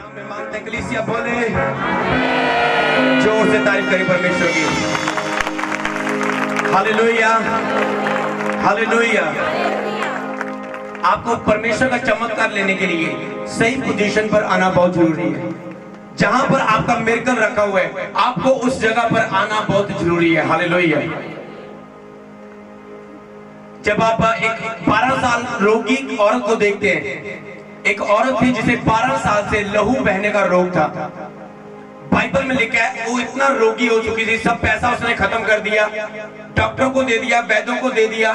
नाम में मांगते हैं कलीसिया बोले जोर से तारीफ करें परमेश्वर की। Hallelujah hallelujah. आपको परमेश्वर का चमत्कार लेने के लिए सही पोजीशन पर आना बहुत जरूरी है। जहां पर आपका मिरेकल रखा हुआ है आपको उस जगह पर आना बहुत जरूरी है। हालेलुया। जब आप एक 12 साल रोगी औरत को देखते हैं, एक औरत थी जिसे 12 साल से लहू बहने का रोग था। बाइबल में लिखा है वो इतना रोगी हो चुकी थी, सब पैसा उसने खत्म कर दिया, डॉक्टरों को दे दिया, वैद्यों को दे दिया,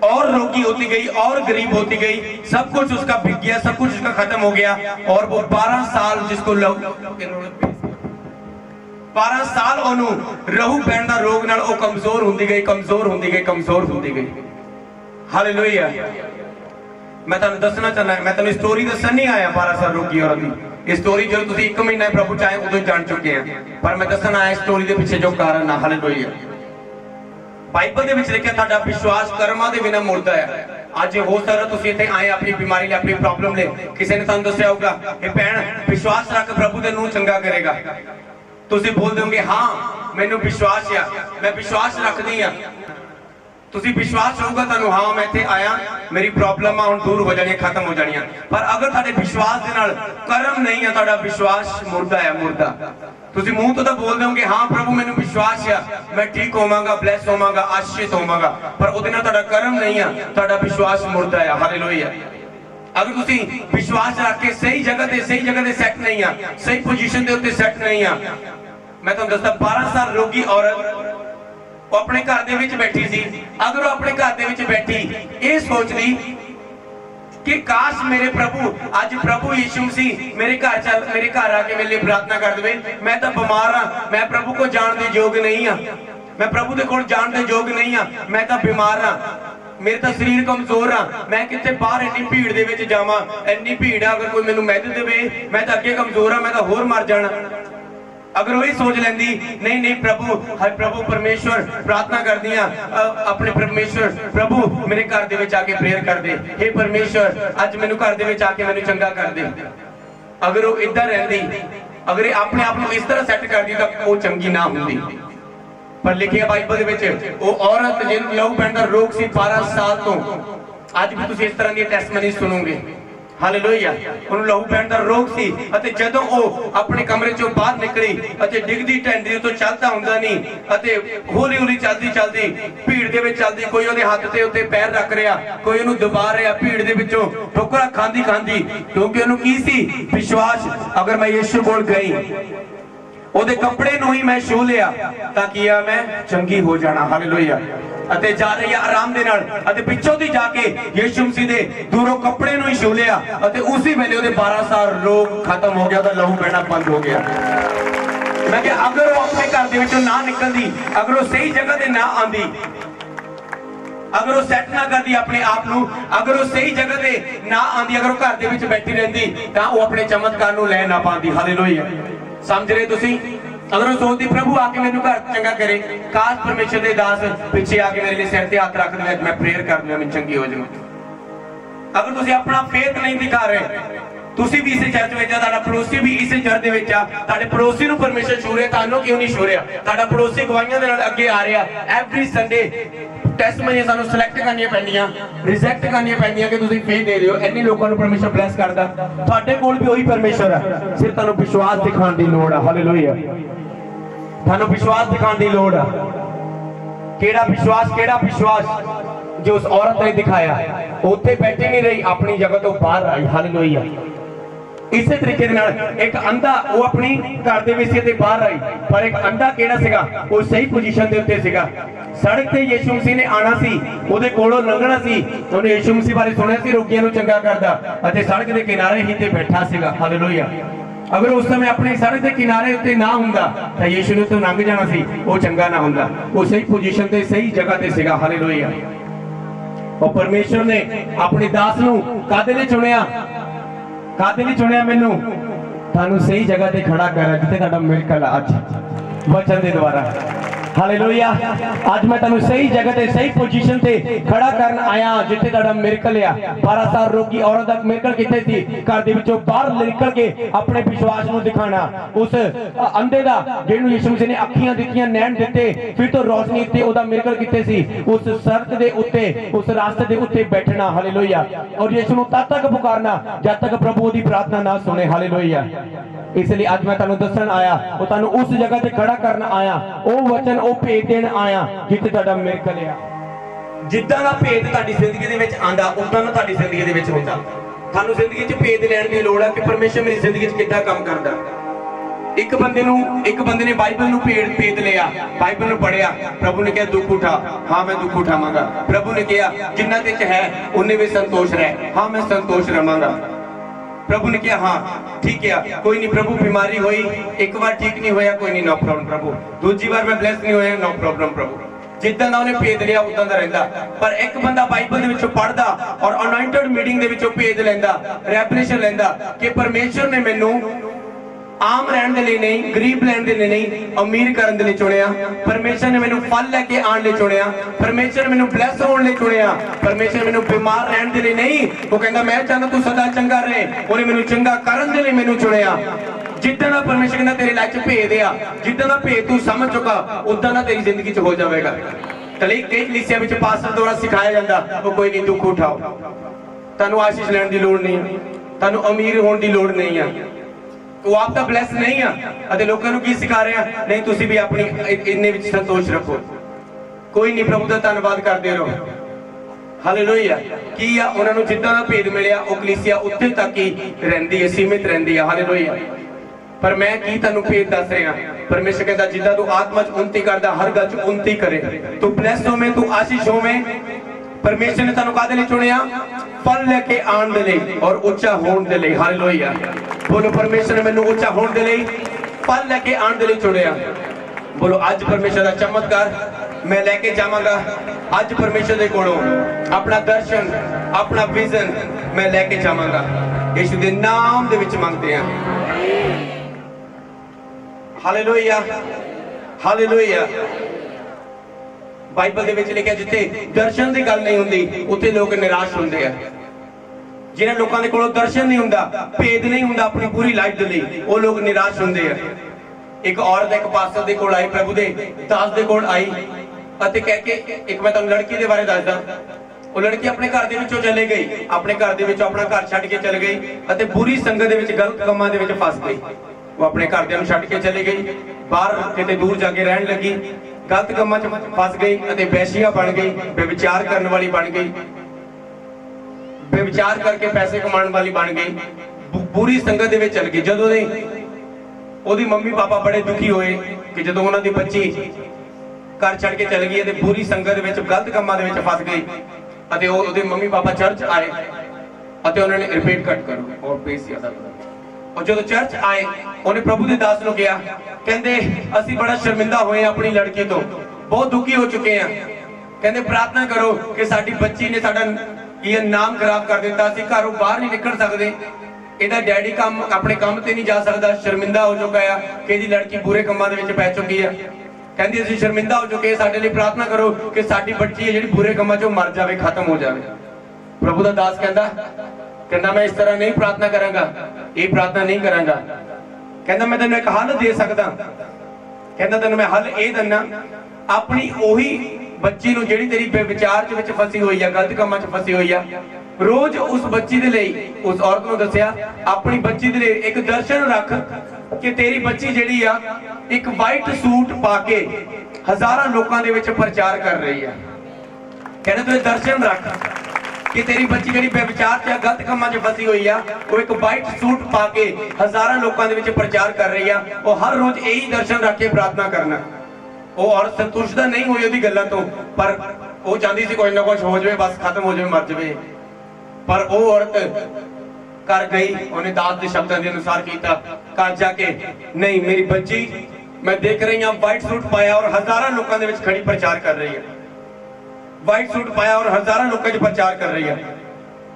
और रोगी होती गई और गरीब होती गई, सब कुछ उसका बिक गया, सब कुछ उसका खत्म हो गया। और वो 12 साल जिसको 12 साल ओनू रहू बहन का रोग नाल वो कमजोर होती गई, कमजोर होती गई, कमजोर होती गई। हालेलुया। मैं तुहानू दसना चाहना, मैं तुहानू स्टोरी दसन नहीं आया 12 साल रोगी औरत की। स्टोरी जो तुसीं 1 महीना प्रभु चाहे उदों जान चुके हैं, पर मैं दसन आया स्टोरी के पीछे जो कारण है। हालेलुया। बाइबल दे विच लिखिया तुहाडा विश्वास कर्मां दे बिना मुर्दा है। आज हो सकदा तुसीं इत्थे आए अपनी बीमारी ले, अपनी प्रॉब्लम ले, किसी ने तुहानू दस्सिया होगा कि भैन विश्वास रख प्रभु ते नूं चंगा करेगा। तुसीं बोल दोगे हाँ मैनूं विश्वास है, मैं विश्वास रखदी हां। तुसी विश्वास होगा तुहानू हाँ मैं इत्थे आया, मेरी प्रॉब्लम हुण दूर हो जानी, खत्म हो जानी। पर अगर तुहाडे विश्वास दे नाल कर्म नहीं है, तुहाडा विश्वास मुर्दा है, मुर्दा। तुसी मुंह तो बोल दोगे हाँ प्रभु मैनू विश्वास है, मैं ठीक होवांगा, ब्लैस होवांगा, आशीषित होवांगा, पर उहदे नाल तुहाडा कर्म नहीं है, तुहाडा विश्वास मुर्दा है। हालेलुया। अगर तुसी विश्वास रख के सही जगह ते सैट नहीं है, सही पोजीशन दे उत्ते सैट नहीं है। मैं तुहानू दसदा 12 साल रोगी औरत अपने घर दे विच बैठी सी। अगर वो अपने घर दे विच बैठी ये सोचदी कि काश मेरे प्रभु आज प्रभु यीशु मसीह मेरे घर आके मेरे लिए प्रार्थना कर दे, मैं तो बीमार हाँ, मैं प्रभु को जानने योग नहीं हाँ, मैं प्रभु दे कोल जानने योग नहीं हाँ, मैं तो बीमार हाँ, मेरे तो शरीर कमजोर हाँ, मैं कितने बाहर इन्नी भीड़ दे विच जावां, इन्नी भीड़ है, अगर कोई मैनूं मदद देवे मैं तो अगे कमजोर हाँ, मैं तो होर मर जाना। अगर वही सोच लेंदी नहीं नहीं प्रभु हर प्रभु परमेश्वर प्रार्थना कर दिया, अपने परमेश्वर प्रभु मेरे घर दे विच आके प्रेयर कर दे, हे परमेश्वर आज मेनू घर दे विच आके मेनू चंगा कर दे। अगर वो इदा रहंदी, अगर अपने आप को इस तरह सैट कर दी तो वो चंगी ना होंदी। पर लिखिया बाइबल दे विच वो औरत जिन लहू बहन दा रोग सी 12 साल तो, आज भी तुसीं इस तरह दी टेस्टमनी सुनोगे। हालेलुया। उन्हें लहू बहन का रोग सी, अते जदों वो अपने कमरे चों बाहर निकली अते डिगदी ढैंदी तो चलता हुंदा नहीं, अते हौली हौली चलदी चलदी भीड़ दे विच चलदी, कोई उहदे हत्थ ते उत्ते पैर रख रहा, कोई उहनूं दबा रहा, भीड़ दे विचों ठोकरा खांदी खांदी, क्योंकि उहनूं की सी विश्वास अगर मैं यीशु कोल गई ओदे कपड़े नूं ही मैं छू लिया तां कीया मैं चंगी हो जाना। हालेलुया। अते जा रही है आराम दे नाल, अते पिछों दी जाके यीशु मसीह दे दूरों कपड़े नूं ही छू लिया, अते उसी वेले ओदे 12 साल रोग खत्म हो गया, लहू बहना बंद हो गया। मैं कहा अगर वो अपने घर दे विचों ना निकलदी, अगर वो सही जगह ते ना आंदी, अगर वो सैट ना करदी अपने आप नूं, अगर वो सही जगह ते ना आंदी, अगर वो घर दे विच बैठी रहंदी तां वो अपने चमत्कार नूं लै ना पांदी। हालेलुया। समझ रहे तुसीं? अगर वो सोचती प्रभु आके मेनू घर चंगा करे, काश परमेश्वर दे दास पीछे आके मेरे लिए सिर ते हाथ रख दे, मैं प्रेयर कर दूं, मैं चंगी हो जाऊं। अगर तुसीं अपना फेथ नहीं दिखा रहे, तुसीं भी इस चर्च विच आ, तुहाडा पड़ोसी भी इस चर्च दे विच आ, तुहाडे पड़ोसी नूं परमेश्वर छू रिहा, तुहानूं क्यों नहीं छू रिहा? तुहाडा पड़ोसी गवाहियां दे नाल अगे आ रिहा। एवरी संडे टेस्टमनी सानूं सिलेक्ट करनियां पैंदियां, रिजेक्ट करनियां पैंदियां कि तुसीं फेथ दे दिओ, इन्ने लोकां नूं परमेश्वर ब्लैस करदा। तुहाडे कोल भी वही परमेश्वर है, सिर्फ तुहानूं विश्वास दिखाउण दी लोड़ है। हालेलुया। थानू विश्वास दिखाने की लोड़ है। केड़ा विश्वास जो उस औरत ने दिखाया, उत्थे बैठी नहीं रही, अपनी जगह तो बाहर आई। हालेलुया। इसी तरीके दे नाल एक अंधा वो अपनी घर दे विच ते बाहर आई, पर एक अंधा केड़ा सीगा वो सही पोजीशन दे उत्ते सीगा। सड़क ते यीशु मसीह ने आना सी, ओदे कोलों लंघना सी, उन्हें यीशु मसीह बारे सुनिया सी, रोगियां नूं चंगा करदा, अते सड़क दे किनारे ही ते बैठा सीगा। हालेलुया। अगर उस समय अपने सड़क के किनारे उत्ते ना हुंदा तां यीशु ने तो लंघ जाना सी, वो चंगा ना हुंदा, वो सही पोजीशन ते सही जगह ते सीगा। हालेलुया। और परमेश्वर ने अपने दास नूं कादे लई चुनिया? कादे लई चुनिया? मैनूं थानूं सही जगह ते खड़ा कर, जिथे तुहाडा मिरेकल आज वचन दे द्वारा हालेलुया। आज मैं तुहानू सही जगह ते सही पोजीशन ते खड़ा करन आया जिथे तुहाडा मिरेकल आ। 12 साल रोगी औरत दा मिरेकल किथे सी? घर दे विचों बाहर निकल के अपने विश्वास नू दिखाना। उस अंधे दा जिहनू यीशु मसीह ने अखियां दित्तियां, नैन दित्ते, फिर तो रोशनी ते ओदा मिरेकल किथे सी? उस सड़क दे उत्ते, उस रास्ते दे उत्ते बैठना। हालेलुया। और यीशु नू तद तक पुकारना जब तक प्रभु ओदी प्रार्थना ना सुने। हालेलुया। इसलिए आज मैं तुहानू दस्सण आया, वो तुहानू उस जगह ते खड़ा करन आया, ओ वचन ओ भेद देण आया जिथे तुहाडा मिरेकल आ। जिद्दां दा भेद तुहाडी जिंदगी दे विच आंदा, उदां दा तुहाडी जिंदगी दे विच हुंदा। थानू जिंदगी च भेद लैण दी लोड़ है कि परमेश्वर मेरी जिंदगी च किद्दां काम करदा। एक बंदे ने बाइबल नू भेद लिया, बाइबल नू पढ़िया, प्रभु ने कहा दुख उठा, हाँ मैं दुख उठावांगा। प्रभु ने कहा जिन्ना ते च है उन्हें भी संतोष रह, हाँ मैं संतोष रहांगा। प्रभु ने कहा हाँ ठीक है, कोई नहीं प्रभु, बीमारी हुई एक बार ठीक नहीं होया, कोई नहीं, नो प्रॉब्लम प्रभु। दूसरी बार मैं ब्लेस नहीं होया, नो प्रॉब्लम प्रभु। जिद्दां दा उन्हें भेद लिया उदां दा रहिंदा। पर एक बंदा बाइबल दे विचों पढ़दा और अनॉइंटेड मीटिंग दे विचों भेद लैंदा, रेवलेशन लैंदा कि परमेश्वर ने मैनू आम रहने दे लिए नहीं, गरीब रहने दे लिए नहीं, अमीर करने दे लिए चुनिया। परमेश्वर ने मैनू फल लेके आने लिए चुनिया। परमेश्वर ने मैनू ब्लेस होने लिए चुनिया। परमेश्वर ने मैनू बीमार रहने दे लिए नहीं, वो कहंदा मैं चाहता तू सदा चंगा रहे, उन्हें मैनू चंगा करने दे लिए मैनू चुनिया। जिद्दां दा परमेश्वर कहंदा तेरे लाइफ च भेद आ, जिद्दां दा भेद तू समझ चुका उदां दा तेरी जिंदगी च हो जाएगा। कई कलीसिया विच पास्टर द्वारा सिखाया जाता, वो कोई नहीं दुख उठाओ, तुहानू आशीष लैण दी लोड़ नहीं, तुहानू अमीर होने दी लोड़ नहीं है, वो आपका ब्लेस नहीं है। लोगों को की सिखा रहे हैं, नहीं तुसी भी अपनी इन्ने विच संतोष रखो, कोई नहीं प्रभु का धन्यवाद करते रहो। हालेलुया। की आ उन्हां नूं जिद्दां दा भेद मिलिया वो कलीसिया उत्थे तक ही रहिंदी है, सीमित रहिंदी है। हालेलुया। पर मैं की तुहानू भेद दस रहा, परमेश्वर कहता जिद्दां तू आत्मा च उन्नति करदा, हर गल च उन्नति करे, तू ब्लेस होवें, तू आशीष होवें। परमेश्वर ने तुहानू काहदे लई चुनिया? फल लेके आने दे लई और उच्चा होने दे लई। हालेलुया। बोलो परमेश्वर ने मैनू उच्चा होने दे लई, फल लेके आने दे लई चुनिया। बोलो अज परमेश्वर का चमत्कार मैं लेके जावांगा। अज परमेश्वर दे कोलों अपना दर्शन, अपना विजन मैं लेके जावांगा। यीशु दे नाम दे विच मंगते हैं। हालेलुया। हालेलुया। बाइबल दे विच लिखिया जिथे दर्शन की गल नहीं हुंदी उत्थे लोग निराश हुंदे हैं। जिन्हां लोकां दे कोलों दर्शन नहीं हुंदा, भेद नहीं हुंदा अपनी पूरी लाइफ दे लई, वो लोग निराश हुंदे हैं। एक औरत एक पास्टर दे कोल आई, प्रभु दे दास दे कोल आई अते कह के, एक मैं तुहानू लड़की दे बारे दसदा, वो लड़की अपने घर दे विचों चले गई, अपने घर दे विचों अपना घर छड्ड के चल गई अते बुरी संगत दे विच गलत कामां दे विच फस गई। वो अपने घरदियां नूं छड्ड के चली गई, बाहर किते दूर जाके रहन लगी, गलत कामां च फस गई अते वैश्या बन गई, बेविचार करने वाली बन गई, बेविचार करके पैसे कमाने वाली बन गई, बुरी संगत दे विच चल गई। जदों दे ओदी मम्मी पापा बड़े दुखी होए कि जदों उन्हां दी बच्ची घर छड्ड के चल गई अते बुरी संगत दे विच गलत कामां दे विच फस गई अते ओदे मम्मी पापा चर्च आए अते उन्होंने रिपीट कट करो और पेश किया। और जो चर्च आए उन्हें प्रभु के दास को कहा, कहते असी बड़ा शर्मिंदा हुए अपनी लड़की तो, बहुत दुखी हो चुके हैं, कहते प्रार्थना करो कि साडी बच्ची ने साडा ये नाम खराब कर दिता, असी घरों बाहर नहीं निकल सकते, ਇਹਦਾ डैडी काम अपने काम ते नहीं जा सकता, शर्मिंदा हो चुका है कि ਇਹਦੀ लड़की बुरे कामां दे विच पै चुकी है, कहती असी शर्मिंदा हो चुके, साडे लिए प्रार्थना करो कि साडी बच्ची है जिहड़ी बुरे कामां चों मर जावे, खत्म हो जावे। प्रभु दा दास कहता मैं इस तरह नहीं प्रार्थना करांगा, ये प्रार्थना नहीं करांगा, कहता मैं तेन एक हल दे सकदा, कहता तेन मैं हल ये देना, अपनी ओही बच्ची नूं जिहड़ी तेरी बेविचार दे विच फसी हुई है, गलत कामां च फसी हुई है, रोज उस बच्ची दे लई उस औरत नूं दस्सिया अपनी बच्ची दे लई एक दर्शन रख कि तेरी बच्ची जिहड़ी आ एक वाइट सूट पा के हजारां लोकां दे विच प्रचार कर रही है। कहने तू दर्शन रख कि तेरी बच्ची जिहड़ी बेविचार च गलत कामां च फसी हुई है, वो एक वाइट सूट पा के हजारां लोकां दे विच प्रचार कर रही है। वो हर रोज यही दर्शन रख के प्रार्थना करना। वो औरत संतुष्ट नहीं हुई उहदी गल्लां तो, पर वो चाहती सी कोई ना कुछ हो जाए, बस खत्म हो जाए, मर जाए। पर वो औरत कर गई, उन्हें दास के शब्दों के अनुसार किया, घर जाके नहीं मेरी बच्ची मैं देख रही हूं व्हाइट सूट पाया और हजारों लोगों के खड़ी प्रचार कर रही है, व्हाइट सूट पाया और हजारों लोगों च प्रचार कर रही है।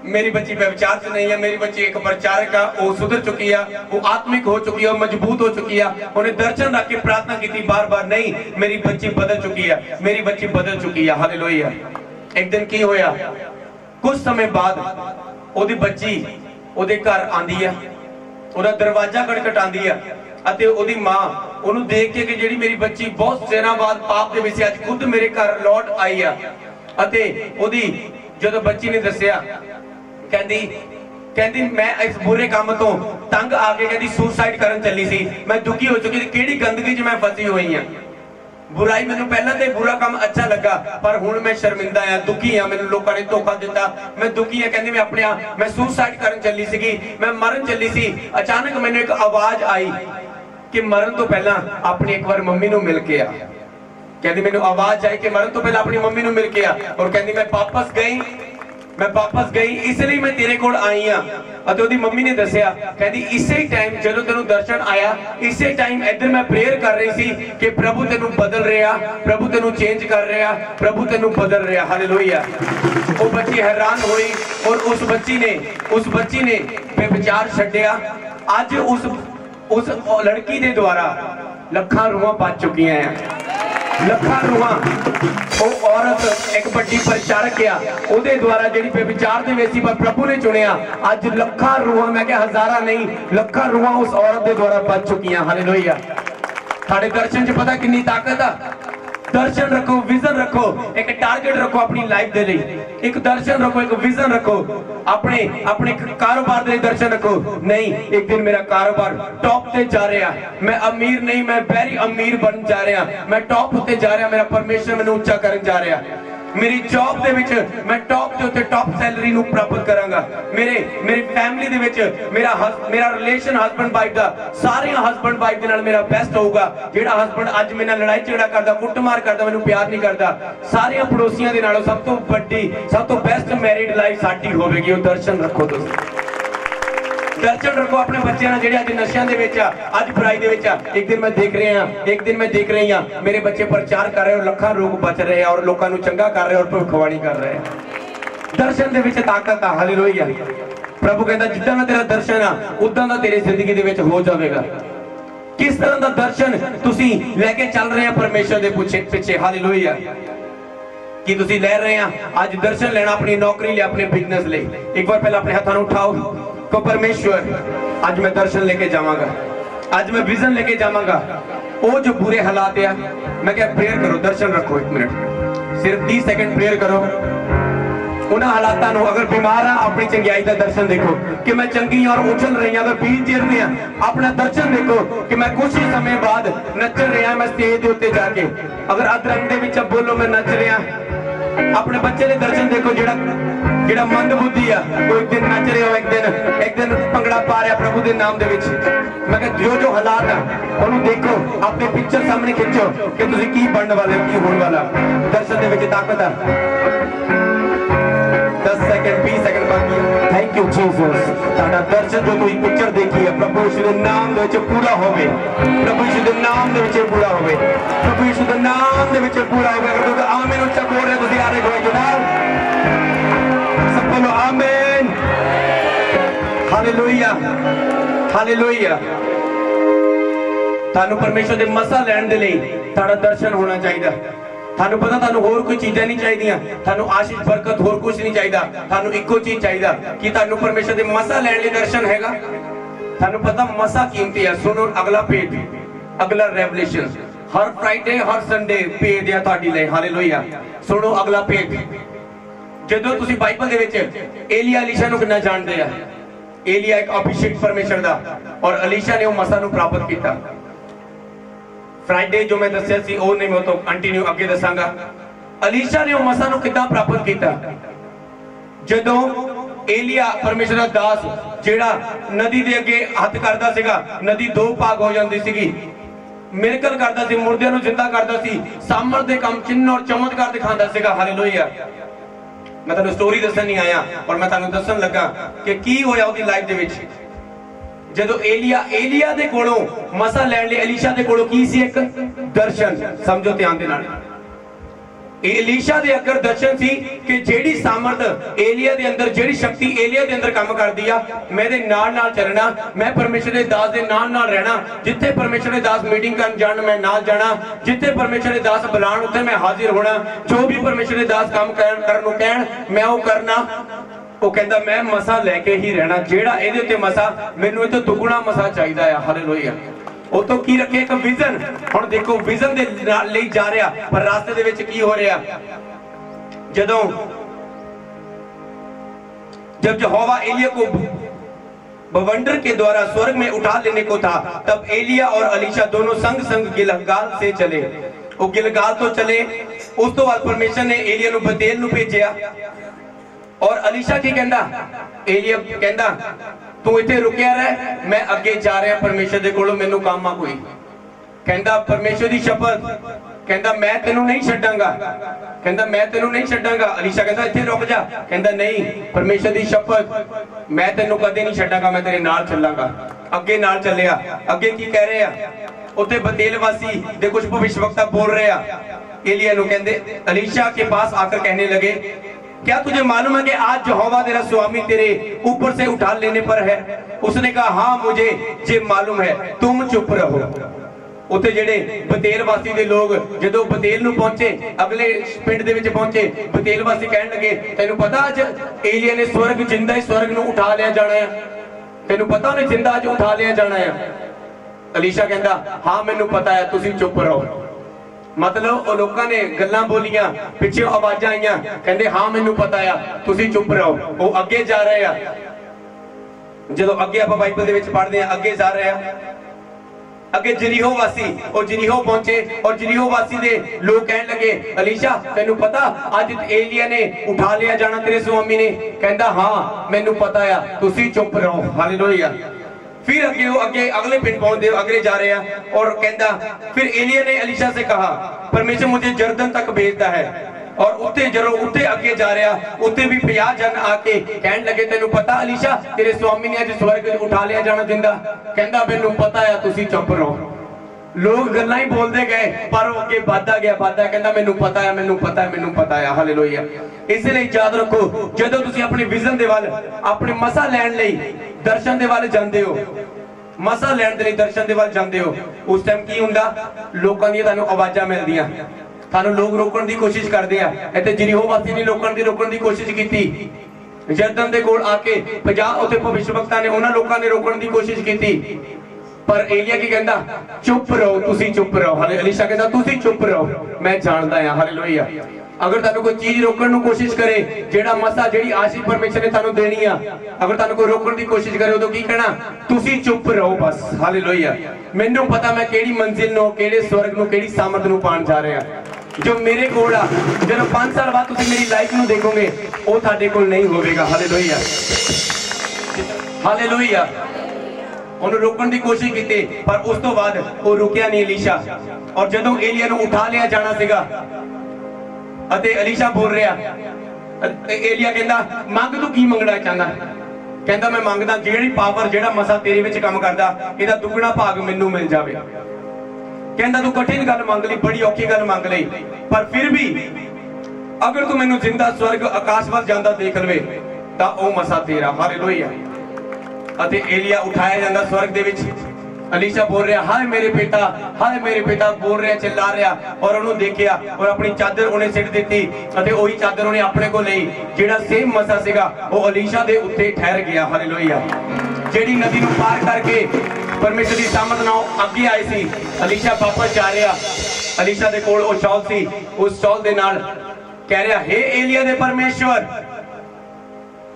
मेरी बच्ची व्यभिचार से नहीं है, मेरी बच्ची एक प्रचारक है, वो सुधर चुकी है, वो आत्मिक हो चुकी है, मजबूत हो चुकी है। उन्हें दर्शन रख के प्रार्थना की थी बार बार, नहीं मेरी बच्ची बदल चुकी है, मेरी बच्ची बदल चुकी है। हालेलुया। एक दिन की होया, कुछ समय बाद ओदी बच्ची ओदे घर आंदी है, ओदा दरवाजा खटखटांदी है ਅਤੇ ਉਹਦੀ ਮਾਂ ਉਹਨੂੰ ਦੇਖ ਕੇ ਕਿ ਜਿਹੜੀ ਮੇਰੀ ਬੱਚੀ ਬਹੁਤ ਦਿਨਾਂ ਬਾਅਦ ਪਾਪ ਦੇ ਵਿੱਚ ਅੱਜ ਖੁਦ ਮੇਰੇ ਘਰ ਲੌਟ ਆਈ ਆ। ਅਤੇ ਉਹਦੀ ਜਦੋਂ ਬੱਚੀ ਨੇ ਦੱਸਿਆ, ਕਹਿੰਦੀ ਮੈਂ ਇਸ ਬੁਰੇ ਕੰਮ ਤੋਂ ਤੰਗ ਆ ਕੇ ਕਹਿੰਦੀ ਸੁਸਾਈਡ ਕਰਨ ਚੱਲੀ ਸੀ, ਮੈਂ ਦੁਖੀ ਹੋ ਚੁੱਕੀ ਸੀ, ਕਿਹੜੀ ਗੰਦਗੀ 'ਚ ਮੈਂ ਫਸੀ ਹੋਈ ਆ। बुराई मैंने पहले तो बुरा काम अच्छा लगा, पर हुण मैं शर्मिंदा आ, दुखी आ, मैंने लोगों ने धोखा दिता, मैं दुखी आ। कहंदी मैं अपने मैं सुसाइड करन चली सी, मैं मरन चली सी। अचानक मैंने एक आवाज आई कि मरन तो पहला अपनी एक बार मम्मी नूं मिल के आ। कहंदी मैंने आवाज आई कि मरन तो पहला अपनी मम्मी नूं मिल के आ। और कहंदी मैं वापस गई इसलिए मैं तेरे कोल आई हां। ਅਤੇ ਉਹਦੀ ਮੰਮੀ ਨੇ ਦੱਸਿਆ, ਕਹਿੰਦੀ ਇਸੇ ਟਾਈਮ ਜਦੋਂ ਤੈਨੂੰ ਦਰਸ਼ਨ ਆਇਆ, ਇਸੇ ਟਾਈਮ ਇੱਧਰ ਮੈਂ ਪ੍ਰੇਅਰ ਕਰ ਰਹੀ ਸੀ ਕਿ ਪ੍ਰਭੂ ਤੈਨੂੰ ਬਦਲ ਰਿਹਾ, ਪ੍ਰਭੂ ਤੈਨੂੰ ਚੇਂਜ ਕਰ ਰਿਹਾ, ਪ੍ਰਭੂ ਤੈਨੂੰ ਬਦਲ ਰਿਹਾ। ਹਾਲੇਲੂਇਆ। ਉਹ ਬੱਚੀ ਹੈਰਾਨ ਹੋਈ ਔਰ ਉਸ ਬੱਚੀ ਨੇ ਬੇਵਿਚਾਰ ਛੱਡਿਆ। ਅੱਜ ਉਸ ਲੜਕੀ ਦੇ ਦੁਆਰਾ ਲੱਖਾਂ ਰੂਹਾਂ ਬਚ ਚੁੱਕੀਆਂ ਆ, ਲੱਖਾਂ ਰੂਹਾਂ। ਉਹ ਔਰਤ ਇੱਕ ਵੱਡੀ ਪ੍ਰਚਾਰਕ ਆ, ਉਹਦੇ ਦੁਆਰਾ ਜਿਹੜੀ ਬੇਵਿਚਾਰ ਦੇ ਵਿੱਚ ਸੀ ਪਰ ਪ੍ਰਭੂ ਨੇ ਚੁਣਿਆ। ਅੱਜ ਲੱਖਾਂ ਰੂਹਾਂ, ਮੈਂ ਕਿਹਾ ਹਜ਼ਾਰਾਂ ਨਹੀਂ, ਲੱਖਾਂ ਰੂਹਾਂ ਉਸ ਔਰਤ ਦੇ ਦੁਆਰਾ ਬਚ ਚੁੱਕੀਆਂ। ਹਾਲੇਲੂਇਆ। ਸਾਡੇ ਦਰਸ਼ਨ 'ਚ ਪਤਾ ਕਿੰਨੀ ਤਾਕਤ ਆ। दर्शन रखो, विजन रखो, एक टारगेट रखो अपनी लाइफ दे लिए, एक दर्शन रखो, एक विजन रखो, अपने कारोबार दे दर्शन रखो। नहीं, एक दिन मेरा कारोबार टॉप ते जा रहा, मैं अमीर नहीं, मैं वेरी अमीर बन जा रहा, मैं टॉप उत्ते जा रहा, मेरा परमेश्वर मैनू उच्चा करन जा रहा। मेरी जॉब दे विच मैं टॉप के उत्ते टॉप सैलरी नू प्राप्त करांगा। मेरी फैमिली दे विच मेरा रिलेशन हस्बैंड वाइफ दा सारे हस्बैंड वाइफ दे नाल मेरा बेस्ट होऊगा। जेड़ा हस्बैंड अज मेरे नाल लड़ाई झगड़ा करदा, कुटमार करदा, मैनू प्यार नहीं करदा, सारे पड़ोसियों दे नालों सब तो बड़ी, सब तो बेस्ट मैरिड लाइफ साडी होवेगी। वो दर्शन रखो, तुसीं दर्शन रखो अपने बच्चों ने जेडे अज नशियां दे विच आ, अज बुराई दे विच आ। एक दिन मैं देख रही हां मेरे बच्चे प्रचार कर रहे और लखां लोग बच रहे हैं और लोगों को चंगा कर रहे और भविष्यवाणी कर रहे हैं। दर्शन दे विच ताकत आ। हालेलुया। प्रभु कहता जिद्दां दा तेरा दर्शन आ उदां दा तेरी जिंदगी दे विच हो जाएगा। किस तरह का दर्शन तुसीं लेके चल रहे हैं परमेश्वर दे पिछे। हालेलुया। कि तुसीं ले रहे हैं अज दर्शन लेना अपनी नौकरी ले, अपने बिजनेस ले। एक बार पहले अपने हाथों उठाओ को परमेश्वर आज मैं दर्शन लेके जावांगा, आज मैं विजन लेके जावांगा। वो जो बुरे हालात है, मैं क्या प्रेयर करो, दर्शन रखो, 1 मिनट सिर्फ 30 सेकंड प्रेयर करो। उन्हें हालातों को अगर बीमार है अपनी चंगियाई का दर्शन देखो कि मैं चंगी और उछल रही हूं। अगर पीर चीर रही हूं अपना दर्शन देखो कि मैं कुछ ही समय बाद नचल रहा, मैं स्टेज के उत्ते जाके अगर अदरंग दे विच बोलो मैं नच रहा। अपने बच्चे के दर्शन देखो जेड़ा मंद बुद्धि है वो एक दिन नच रहे हो, एक दिन भंगड़ा पा रहा प्रभु के नाम दे विच। मैं कहा जो हालात है उन्होंने देखो, अपने पिक्चर सामने खिंचो कि तुसीं की बनने वाले हो, की होने वाला। दर्शन दे विच ताकत है। 10 सेकंड 20 सेकंड बाकी है। Thank you Jesus. साडा दर्शन जो तुसीं पिक्चर देखी है प्रभु यीशु दे नाम दे विच पूरा होवे, प्रभु यीशु दे नाम दे विच पूरा होवे, प्रभु यीशु दे नाम दे विच पूरा होवे। अगर तुसीं आमीन उच्चा बोल रहे तुसीं आ रहे हो जनाब, सब बोलो आमीन। Hallelujah, hallelujah. तानू परमेश्वर दे मसा लैण दे लई ताड़ा दर्शन होना चाहिए। थानू पता थानू होर कोई चीज़ां नहीं चाहिए, थानू आशीष बरकत होर कुछ नहीं चाहिए, थानू इक्को चीज चाहिए कि थानू परमेश्वर दे मसा लैण लई दर्शन हैगा। थानू पता मसा कीमती है। सुनो अगला पेज, अगला रेवलेशन। हर फ्राइडे हर संडे पेज है तुहाडी लई। हालेलुया। सुनो अगला पेज। जदों तुसीं बाइबल दे विच एलिया अलीशा नूं किन्ना जाणदे आ। एलिया एक अभिषेक परमेश्वर दा और अलीशा ने वो मसा नूं प्राप्त किया। फ्राइडे जो मैं दस्या सी वो नहीं, मैं तो कंटिन्यू अगे दसांगा। अलीशा ने वो मसा नूं किद्दां प्राप्त किया। जदों एलिया परमेश्वर दा दास जेड़ा नदी दे अगे हथ करदा सीगा, नदी 2 भाग हो जांदी सीगी, मिरेकल करदा सी, मुर्दियां नूं जिंदा करदा सी, सामर्थ दे काम चिन्ह और चमत्कार दिखांदा सीगा। हालेलुया। मैं तुहानूं स्टोरी दस्सण नहीं आया और मैं तुहानूं दस्सण लगा कि की होया उहदी लाइफ दे विच। जदों एलिया दे कोलों मसा लैण लई अलीशा दे कोलों की सी एक दर्शन। समझो ध्यान दे नाल। एलीशा दे अगर दर्शन सी कि जेड़ी सामर्थ एलिया दे अंदर, जेड़ी शक्ति एलिया दे अंदर काम करदी आ, मैं दे नाल नाल चलना, मैं परमेश्वर दे दास दे नाल नाल रहना। जिथे परमेश्वर दे दास मीटिंग करन जाण मैं नाल जाना, जिथे परमेश्वर दे दास बुलाण उत्थे मैं हाजिर होना, जो भी परमेश्वर दे दास काम करन नूं कहण मैं वो करना। वो कहंदा मैं मसा लेके ही रहना, जेड़ा इहदे उत्ते मसा मैनूं इह तों दुगुना मसा चाहीदा आ। हालेलुया। ਉਹ ਤੋਂ ਕੀ ਰੱਖੇ ਇੱਕ ਵਿਜ਼ਨ। ਹੁਣ ਦੇਖੋ ਵਿਜ਼ਨ ਦੇ ਲਈ ਜਾ ਰਿਹਾ, ਪਰ ਰਾਸਤੇ ਦੇ ਵਿੱਚ ਕੀ ਹੋ ਰਿਹਾ। ਜਦੋਂ जब यहोवा एलिया को बवंडर के द्वारा स्वर्ग में उठा लेने को था, तब एलिया और अलीशा दोनों संग संग गिलगाल से चले। वो गिलगाल तो चले, उस तो बाद परमेश्वर ने एलिया ਨੂੰ ਬਤੇਲ ਨੂੰ ਭੇਜਿਆ। और अलीशा की कहंदा, एलिया कहंदा तू इत्थे रुकिया रह, मैं अगे जा रहा परमेश्वर दे कोलों, मैनू काम आ कोई। कहंदा परमेश्वर दी शपथ, कहंदा मैं तेनू नहीं छड्डांगा, कहंदा मैं तेनू नहीं छड्डांगा। अलीशा कहंदा इत्थे रुक जा, कहंदा नहीं परमेश्वर दी शपथ मैं तेनू कदे नहीं छड्डांगा, मैं तेरे नाल चलांगा। अगे नाल चलिया। अगे की कह रहे आ, उत्थे बतेल वासी दे कुछ भविष्यवक्ता बोल रहे आ। एलिया नू कहंदे, अलीशा के पास आकर कहने लगे, क्या तुझे मालूम है कि आज यहोवा तेरा स्वामी तेरे ऊपर से उठा लेने पर है। उसने कहा हाँ मुझे जे मालूम है, तुम चुप रहो। उत्थे जेड़े बतेल वासी दे लोग जदों बतेल नूं पहुंचे, अगले पिंड दे विच पहुंचे, बतेल वासी कहण लगे तैनूं पता अज एलिया ने स्वर्ग जिंदा ही स्वर्ग नूं उठा लिया जाना है, तैनूं पता उहने जिंदा अज उठा लिया जाना है। अलीशा कहंदा हाँ मैनूं पता है, तुसीं चुप रहो। मतलब वो लोगों ने गल्लां बोलियां, पिछे आवाज़ां आईयां, कहंदे हाँ मैनूं पता आ, तुसीं चुप रहो। वो अगे जा रहे आ। जदों अगे आपां बाइबल दे विच पढ़दे आ, अगे जा रहे आ। अगे जरीहो वासी और जरीहो पहुंचे, और जरीहो वासी दे लोग कहने लगे अलीशा तैनूं पता अज एलिया ने उठा लिया जाना तेरे स्वामी ने। कहंदा हाँ मैनूं पता आ, तुसीं चुप रहो। हालेलुया। फिर अगे वो अगे अगले पिंड पहुंचते अगले जा रहे हैं, और कहता फिर एलिया ने अलीशा से कहा परमेश्वर मुझे जर्दन तक भेजता है। और उत्ते जरो उत्ते अगे जा रहा, उत्ते भी 50 जन आके कहने लगे तेनू पता अलीशा तेरे स्वामी ने अज स्वर्ग उठा लिया जाना जिंदा। कहंदा मैनू पता है, तुसीं चुप रहो। लोग गल्लां ही बोलते गए, पर वो अगे बढ़ता गया, कहंदा मैनू पता है, मैनू पता है, मैनू पता है। हालेलुया। इसलिए याद रखो जदों तुसीं अपने विजन दे वल, अपने मसा लैण लई दर्शन दे वल जांदे हो, मसा लैण दे लई दर्शन दे वल जांदे हो, उस टाइम की हुंदा लोकां दी तुहानूं आवाज़ां मिलदियां, तुहानूं लोग रोकण दी कोशिश करदे आ। इत्थे जरीहो वासी ने लोकां दी रोकण दी कोशिश कीती, जर्दन दे कोल आके 50 उत्थे भविष्यवक्ता ने उन्हां लोकां ने रोकण दी कोशिश कीती, पर एलिया की कहंदा चुप रहो, तुसीं चुप रहो। हाले अलीशा कहंदा तुसीं चुप रहो, मैं जानदा हां। हालेलुया। अगर तुहानूं कोई चीज रोकण नूं कोशिश करे, जेड़ा मसा जेड़ी आशीष परमेश्वर ने तुहानूं देनी आ, अगर तुहानूं कोई रोकण दी कोशिश करे उदों की कहना तुसीं चुप रहो बस। हालेलुया। मैनूं पता मैं किहड़ी मंजिल नूं, किहड़े स्वर्ग नूं, किहड़ी सामर्थ नूं पाण जा रहा जो मेरे कोल आ। जदों 5 साल बाद तुसीं मेरी लाइफ नूं देखोगे वो तुहाडे कोल नहीं होवेगा। हालेलुया। हालेलुया। उन्होंने रोकने की कोशिश की, पर उस तो बाद वो रुकिया नहीं अलीशा। और जदों एलिया नूं उठा लिया जाना सीगा, अते अलीशा बोल रहा, एलिया कहंदा मंग तू की मंगना चाहना। कहंदा मैं मंगदा जेड़ी पावर जेड़ा मसा तेरे विच काम करदा इहदा दुगना भाग मैनूं मिल जावे। कहंदा तू कठिन गल मंग लई, बड़ी औखी गल मंग लई, पर फिर भी अगर तू मैनूं जिंदा स्वर्ग आकाश वल जांदा देख लवे तां ओ मसा तेरा। हालेलुया। अते एलिया उठाया जाता स्वर्ग दे विच। अलीशा बोल रहा हाय मेरे बेटा, हाय मेरे बेटा बोल रहा, चिल्ला रहा, और उन्होंने देखिया और अपनी चादर उन्हें सिट दी, अते ओही चादर उन्हें अपने को लई। जेड़ा सेम मसा सीगा वो अलीशा दे उत्ते ठहर गया। हालेलुया। जेड़ी नदी नूं पार करके परमेश्वर दी सामर्थ नाल अगे आई सी, अलीशा वापस जा रहा। अलीशा दे कोल ओ चौल सी, उस चौल दे नाल कह रहा हे एलिया दे परमेश्वर।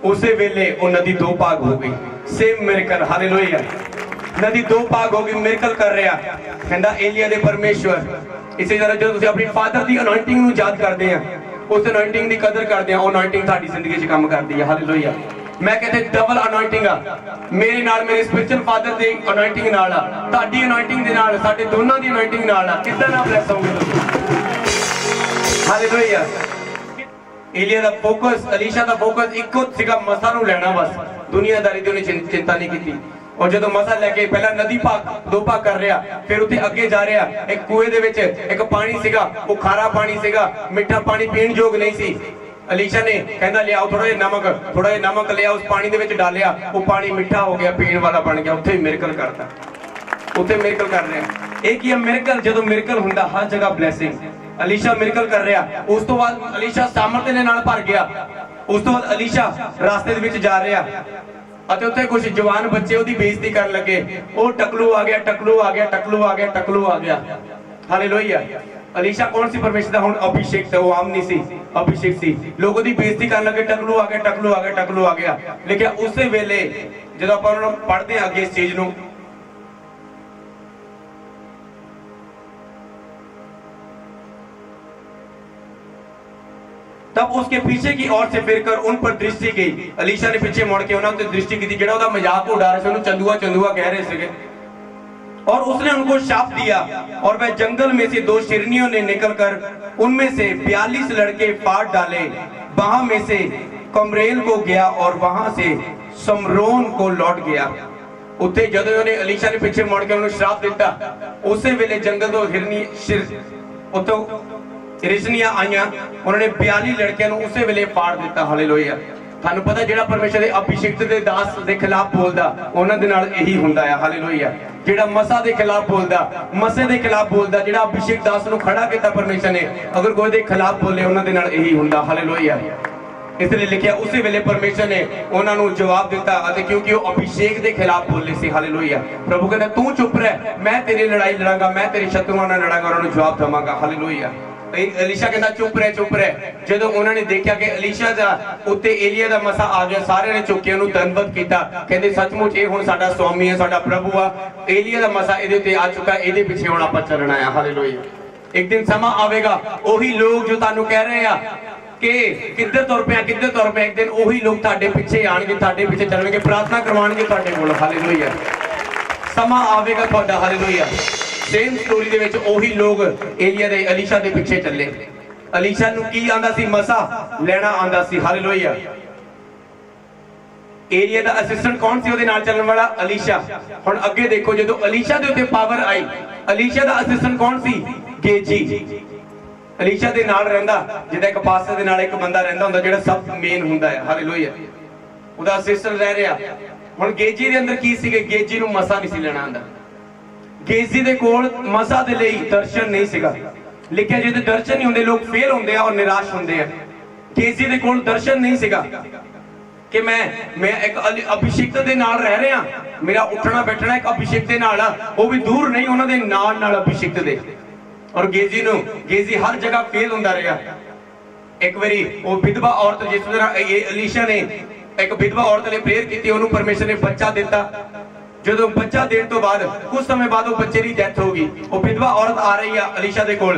उसे वेले वो नदी 2 भाग हो गई। Same miracle. हालेलुया। नदी 2 भाग हो गई, मिरेकल कर रहा। कहंदा एलिया दे परमेश्वर। इसी तरह जो तुसीं अपनी फादर दी अनॉइंटिंग नूं याद करदे आ, उस अनॉइंटिंग दी कदर करदे आ, ओ अनॉइंटिंग तुहाडी जिंदगी च काम करदी है। हालेलुया। मैं कहते डबल अनॉइंटिंग आ मेरे नाल, मेरे स्पिरिचुअल फादर दे अनॉइंटिंग नाल आ, तुहाडी अनॉइंटिंग दे नाल, साडे दोनां दी अनॉइंटिंग नाल आ। किदां ना ब्लेस होगे तुसीं। हालेलुया। एलिया दा फोकस, अलीशा दा फोकस इक्को सीगा मसा नूं लैना बस, दुनियादारी दी उन्हें चिंता नहीं की। और जो मसा लैके पहला नदी भाग दो भाग कर रहा, फिर उत्थे अगे जा रहा, एक कुएं दे विच एक पानी सीगा, वो खारा पानी सीगा, मिठा पानी पीण जोग नहीं सी। अलीशा ने कहंदा लियाओ थोड़ा जिहा नमक लिया, उस पानी दे विच डालिया, वो पानी मिठा हो गया, पीण वाला बन गया। उत्थे मिरेकल करता, उत्थे मिरेकल कर रहा। एक ही मिरेकल, जो मिरेकल हुंदा हर जगह ब्लैसिंग। अलीशा मिरेकल कर रहा, उस तो बाद अलीशा सामर्थ दे नाल भर गया। उस तो बाद अलीशा रास्ते दे विच जा रहा, ਅਤੇ ਉੱਥੇ ਕੁਝ ਜਵਾਨ ਬੱਚੇ ਉਹਦੀ ਬੇਇੱਜ਼ਤੀ ਕਰਨ ਲੱਗੇ। ਉਹ ਟਕਲੂ ਆ ਗਿਆ, ਟਕਲੂ ਆ ਗਿਆ, ਟਕਲੂ ਆ ਗਿਆ, ਟਕਲੂ ਆ ਗਿਆ। ਹਾਲੇਲੂਇਆ। ਅਲੀਸ਼ਾ ਕੌਣ ਸੀ? ਪਰਮੇਸ਼ਰ ਦਾ ਹੁਣ ਅਭਿਸ਼ੇਕ ਸੀ, ਉਹ ਆਮ ਨਹੀਂ ਸੀ, ਅਭਿਸ਼ੇਕ ਸੀ। ਲੋਕ ਉਹਦੀ ਬੇਇੱਜ਼ਤੀ ਕਰਨ ਲੱਗੇ, ਟਕਲੂ ਆ ਗਿਆ, ਟਕਲੂ ਆ ਗਿਆ, ਟਕਲੂ ਆ ਗਿਆ। ਲੇਕਿਨ ਉਸੇ ਵੇਲੇ ਜਦੋਂ ਆਪਾਂ ਉਹਨਾਂ ਨੂੰ ਪੜ੍ਹਦੇ ਹਾਂ ਅੱਗੇ ਇਸ ਚੀਜ਼ ਨੂੰ, तब उसके पीछे की ओर से फिरकर उन पर दृष्टि गई। अलीशा ने पीछे मुड़ के उन्होंने उत्ते दृष्टि की थी, जेड़ा उसदा मजाक उड़ा रहे थे, उन्हें चंदुआ चंदुआ कह रहे थे। और उसने उनको शाप दिया, और वह जंगल में से 2 शेरनियों ने निकलकर उनमें से 42 लड़के फाड़ डाले। वहां में से कमरेल को गया और वहां से समरोन को लौट गया। उत्ते जदों उन्होंने अलीशा ने पीछे मुड़ के उन्हें श्राप दिता, उसे वेले जंगल तो हिरनी उतो रिजनियां आईयां, उन्होंने 42 लड़कियां ਨੂੰ ਉਸੇ ਵੇਲੇ ਫਾੜ ਦਿੱਤਾ। ਹਾਲੇਲੂਇਆ। ਤੁਹਾਨੂੰ ਪਤਾ ਜਿਹੜਾ ਪਰਮੇਸ਼ਰ ਦੇ ਅਭਿਸ਼ੇਕਤ ਦੇ ਦਾਸ ਦੇ ਖਿਲਾਫ ਬੋਲਦਾ, ਉਹਨਾਂ ਦੇ ਨਾਲ ਇਹੀ ਹੁੰਦਾ ਹੈ। ਹਾਲੇਲੂਇਆ। ਜਿਹੜਾ ਮਸਾ ਦੇ ਖਿਲਾਫ ਬੋਲਦਾ, ਮਸੇ ਦੇ ਖਿਲਾਫ ਬੋਲਦਾ, ਜਿਹੜਾ ਅਭਿਸ਼ੇਕ ਦਾਸ ਨੂੰ ਖੜਾ ਕੀਤਾ ਪਰਮੇਸ਼ਰ ਨੇ, ਅਗਰ ਕੋਈ ਦੇ ਖਿਲਾਫ ਬੋਲੇ, ਉਹਨਾਂ ਦੇ ਨਾਲ ਇਹੀ ਹੁੰਦਾ। ਹਾਲੇਲੂਇਆ। ਇਸ ਲਈ ਲਿਖਿਆ ਉਸੇ ਵੇਲੇ ਪਰਮੇਸ਼ਰ ਨੇ ਉਹਨਾਂ ਨੂੰ ਜਵਾਬ ਦਿੱਤਾ, ਅਤੇ ਕਿਉਂਕਿ ਉਹ ਅਭਿਸ਼ੇਕ ਦੇ ਖਿਲਾਫ ਬੋਲੇ ਸੀ। ਹਾਲੇਲੂਇਆ। ਪ੍ਰਭੂ ਕਹਿੰਦਾ ਤੂੰ ਚੁੱਪ ਰਹਿ, ਮੈਂ ਤੇਰੀ ਲੜਾਈ ਲੜਾਂਗਾ, ਮੈਂ ਤੇਰੇ ਸ਼ਤਰੂਆਂ ਨਾਲ ਲੜਾਂਗਾ, ਉਹਨਾਂ ਨੂੰ ਜਵਾਬ ਦਵਾਂਗਾ। ਹਾਲੇਲੂਇਆ। अलीशा कहता चुप रह। जदों उन्होंने देखा कि अलीशा दा उत्ते एलिया दा मसा आ गया, सारे ने चुक के उन्हें धन्यवाद किया, कहते सचमुच ये हुण साडा स्वामी है, साडा प्रभु आ। एलिया दा मसा इहदे ते आ चुका, इहदे पिछे हुण आपां चलना है। हालेलुया। एक दिन समा आवेगा, ओही लोग जो तुहानू कह रहे हैं कि किधर तुर पिया, एक दिन ओही लोग तुहाडे पिछे आणगे, तुहाडे पिछे चलणगे, प्रार्थना करवाणगे तुहाडे कोल। हालेलुया। समा आवेगा तुहाडा। हालेलुया। सेम स्टोरी दे विच ओही लोग एलिया दे अलीशा दे पिछे चले। अलीशा नू की आंदा सी? मसा लेना आंदा सी। हालेलुया। एलिया दा असिस्टेंट कौन सी? ओदे नाल चलण वाला अलीशा। हुण अगे देखो, जदों अलीशा दे उत्ते पावर आई, अलीशा दा असिस्टेंट कौन सी? गेजी। अलीशा दे नाल रहिंदा, जिदा एक पासे दे नाल एक बंदा रहिंदा हुंदा, जेड़ा सब मेन हुंदा है। हालेलुया। ओदा असिस्टेंट रह रिहा। हुण गेजी दे अंदर की सीगे? गेजी नू मसा नहीं सी लेना आंदा। गेजी दे कोल मसा दे लई दर्शन नहीं सीगा। लेकिन जिहदे दर्शन नहीं हुंदे, लोग फेल हुंदे आ और निराश हुंदे आ। गेजी दे कोल दर्शन नहीं सीगा कि मैं एक अभिषेक दे नाल रह रहा, मेरा उठना बैठना एक अभिषेक दे नाल आ, वो भी दूर नहीं, उन्हां दे नाल अभिषेक दे। और गेजी हर जगह फेल हुंदा रहा। एक बारी वो विधवा औरत, जिस तरह अलीशा ने एक विधवा औरत ने प्रेयर की, उन्होंने परमेश्वर ने बच्चा दिता। जो बच्चा देने तो बाद कुछ समय बाद वो बच्चे की डेथ होगी। वो विधवा औरत आ रही है अलीशा दे कोल।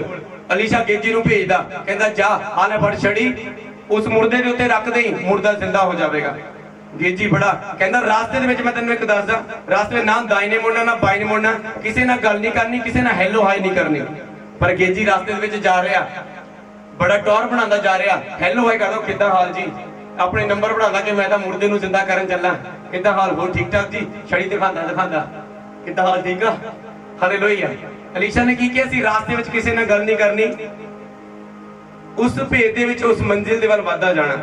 अलीशा गेजी नू भेजदा, कहंदा जा हाले फड़ छड़ी, उस मुर्दे दे उत्ते रख दे, मुर्दा जिंदा हो जाएगा। गेजी बड़ा कहंदा रास्ते दे विच मैं तैनूं एक दसदा, रास्ते में ना दाहिने मुड़ना ना बाएं मुड़ना, किसी नाल गल नहीं करनी, किसी नाल हेलो हाय नहीं करनी। पर गेजी रास्ते दे विच जा रहा, बड़ा टौर बनांदा जा रहा, हेलो हाय करदा, किद्दां हाल जी, अपने नंबर बनांदा कि मैं तां मुर्दे नूं जिंदा करन चला, किद्दां हाल, हो ठीक ठाक जी, छड़ी दिखांदा किद्दां हाल, ठीक आ। हालेलुया। अलीशा ने की किया सी? रास्ते विच किसी नाल गल नहीं करनी, उस भेद दे विच उस मंजिल दे वल वधदा जाना।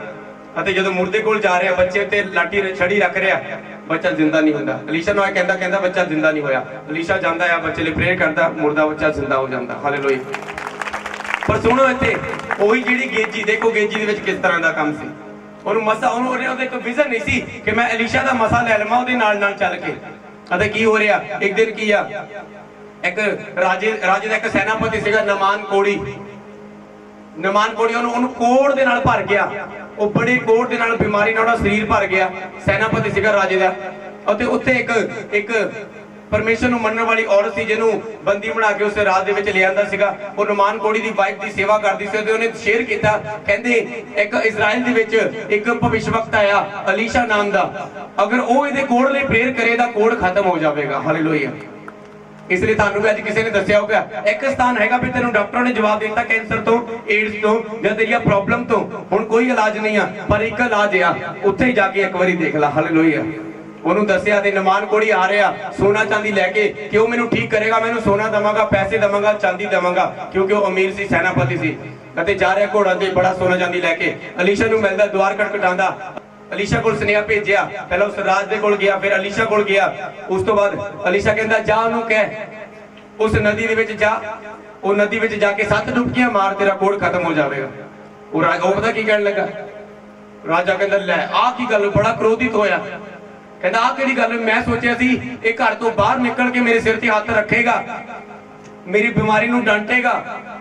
अते जदों मुर्दे कोल जा रहा, बच्चे उत्ते लाठी छड़ी रख रहा, बच्चा जिंदा नहीं हुंदा। अलीशा नूं कहंदा बच्चा जिंदा नहीं होया। अलीशा जांदा है, बच्चे लई प्रेयर करदा, मुर्दा बच्चा जिंदा हो जांदा। हालेलुया। पर सुनो इत्थे ओही जिहड़ी गेजी, देखो गेजी दे विच किस तरह दा काम सी। और मसा उन्होंने कोई विजन नहीं सी कि मैं अलीशा दा मसा ले लवां ओहदे नाल चल के। अते की हो रहा, एक दिन की आ, एक राजे दा एक सेनापति सीगा नमान कोड़ी ਉਹਨੂੰ ਕੋੜ ਦੇ ਨਾਲ ਭਰ ਗਿਆ। ਉਹ ਬੜੇ ਕੋੜ ਦੇ ਨਾਲ ਬਿਮਾਰੀ ਨਾਲ ਉਹਦਾ ਸਰੀਰ ਭਰ ਗਿਆ। ਸੈਨਾਪਤੀ ਸੀਗਾ ਰਾਜੇ ਦਾ। ਅਤੇ ਉੱਥੇ ਇੱਕ परमेश्वर ਨੂੰ ਮੰਨਣ ਵਾਲੀ ਔਰਤ ਸੀ, ਜਿਹਨੂੰ ਬੰਦੀ ਬਣਾ ਕੇ ਉਸੇ ਰਾਤ ਦੇ ਵਿੱਚ ਲੈ ਆਂਦਾ ਸੀਗਾ। ਉਹ ਨਮਾਨ ਕੋੜੀ ਦੀ ਵਾਈਫ ਦੀ ਸੇਵਾ ਕਰਦੀ ਸੀ, ਤੇ ਉਹਨੇ ਸ਼ੇਅਰ ਕੀਤਾ, ਕਹਿੰਦੇ ਇੱਕ ਇਜ਼ਰਾਈਲ ਦੇ ਵਿੱਚ ਇੱਕ ਭਵਿਸ਼ਵਕਤ ਆਇਆ ਅਲੀਸ਼ਾ ਨਾਮ ਦਾ, ਅਗਰ ਉਹ ਇਹਦੇ ਕੋੜ ਲਈ ਪ੍ਰੇਅਰ ਕਰੇ ਤਾਂ ਕੋੜ ਖਤਮ ਹੋ ਜਾਵੇਗਾ। ਹਾਲੇਲੂਇਆ। इसलिए थानू भी अज किसी ने दसिया होगा, एक स्थान हैगा भी तेनू डॉक्टरों ने जवाब दिता कैंसर तो, एड्स तो, या तेरी प्रॉब्लम तो हुण कोई इलाज नहीं है, पर एक इलाज आ, उत्थे जाके एक बारी देख ला। हालेलुया। ਉਹਨੂੰ ਦੱਸਿਆ ਤੇ ਨਮਾਨ ਕੋੜੀ ਆ ਰਿਹਾ ਸੋਨਾ ਚਾਂਦੀ ਲੈ ਕੇ ਕਿ ਉਹ ਮੈਨੂੰ ਠੀਕ ਕਰੇਗਾ, ਮੈਨੂੰ ਸੋਨਾ ਦਵਾਂਗਾ, ਪੈਸੇ ਦਵਾਂਗਾ, ਚਾਂਦੀ ਦਵਾਂਗਾ, ਕਿਉਂਕਿ ਉਹ ਅਮੀਰ ਸੀ, ਸੈਨਾਪਤੀ ਸੀ। ਅਤੇ ਜਾ ਰਿਹਾ ਘੋੜਾ ਤੇ ਬੜਾ ਸੋਨਾ ਚਾਂਦੀ ਲੈ ਕੇ ਅਲੀਸ਼ਾ ਨੂੰ ਮਿਲਦਾ, ਦੁਆਰ ਖਟਖਟਾਉਂਦਾ। ਅਲੀਸ਼ਾ ਕੋਲ ਸੁਨੇਹਾ ਭੇਜਿਆ, ਪਹਿਲਾਂ ਉਸ ਰਾਜ ਦੇ ਕੋਲ ਗਿਆ, ਫਿਰ ਅਲੀਸ਼ਾ ਕੋਲ ਗਿਆ। ਉਸ ਤੋਂ ਬਾਅਦ ਅਲੀਸ਼ਾ ਕਹਿੰਦਾ ਜਾ ਉਹਨੂੰ ਕਹਿ ਉਸ ਨਦੀ ਦੇ ਵਿੱਚ ਜਾ, ਉਹ ਨਦੀ ਵਿੱਚ ਜਾ ਕੇ 7 ਡੁਬਕੀਆਂ ਮਾਰ, ਤੇਰਾ ਕੋੜ ਖਤਮ ਹੋ ਜਾਵੇਗਾ। ਉਹ ਪਤਾ ਕੀ ਕਹਿਣ ਲੱਗਾ? ਰਾਜਾ ਕਹਿੰਦਾ ਲੈ ਆਹ ਕੀ ਗੱਲ, ਬੜਾ ਕ੍ਰੋਧਿਤ ਹੋਇਆ। ਕਹਿੰਦਾ ਆਹ ਕਿਹੜੀ ਗੱਲ, ਮੈਂ ਸੋਚਿਆ ਸੀ ਇਹ ਘਰ ਤੋਂ ਬਾਹਰ ਨਿਕਲ ਕੇ ਮੇਰੇ ਸਿਰ ਤੇ ਹੱਥ ਰੱਖੇਗਾ, ਮੇਰੀ ਬਿਮਾਰੀ ਨੂੰ ਡਾਂਟੇਗਾ,